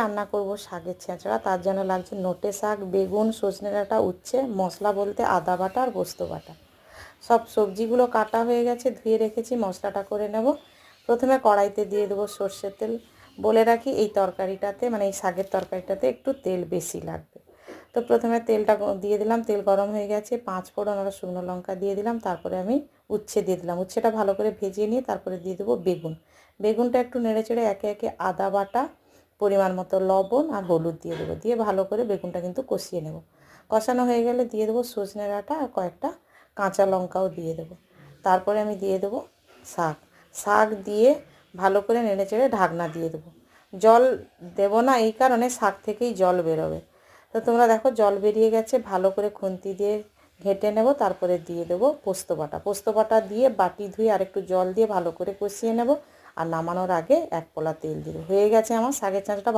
রান্না করব শাকের ছেঁচড়া। তার জন্য লাগছে নোটে শাক, বেগুন, সজনে ডাঁটা, উচ্ছে, মশলা বলতে আদা বাটা আর পোস্ত বাটা। সব সবজিগুলো কাটা হয়ে গেছে, ধুয়ে রেখেছি। মশলাটা করে নেব। প্রথমে কড়াইতে দিয়ে দেবো সর্ষের তেল। বলে রাখি এই তরকারিটাতে মানে এই শাকের তরকারিটাতে একটু তেল বেশি লাগবে। তো প্রথমে তেলটা দিয়ে দিলাম, তেল গরম হয়ে গেছে, 5 ফোড়ন আর শুকনো লঙ্কা দিয়ে দিলাম। তারপরে আমি উচ্ছে দিয়ে দিলাম। উচ্ছেটা ভালো করে ভেজে নিয়ে তারপরে দিয়ে দেবো বেগুন। বেগুনটা একটু নেড়েচেড়ে একে একে আদা বাটা, পরিমাণ মতো লবণ আর হলুদ দিয়ে দেবো। দিয়ে ভালো করে বেগুনটা কিন্তু কষিয়ে নেব। কষানো হয়ে গেলে দিয়ে দেবো সজনে ডাঁটা আর কয়েকটা কাঁচা লঙ্কাও দিয়ে দেবো। তারপরে আমি দিয়ে দেবো শাক। শাক দিয়ে ভালো করে নেড়েচেড়ে ঢাকনা দিয়ে দেবো। জল দেবো না এই কারণে শাক থেকেই জল বেরোবে। তো তোমরা দেখো জল বেরিয়ে গেছে, ভালো করে খুন্তি দিয়ে ঘেঁটে নেব। তারপরে দিয়ে দেবো পোস্ত বাটা। পোস্ত বাটা দিয়ে বাটি ধুয়ে আর একটু জল দিয়ে ভালো করে কষিয়ে নেব। আর নামানোর আগে 1 পোলা তেল দিয়ে দেবো। হয়ে গেছে আমার শাকের চাঁচটা।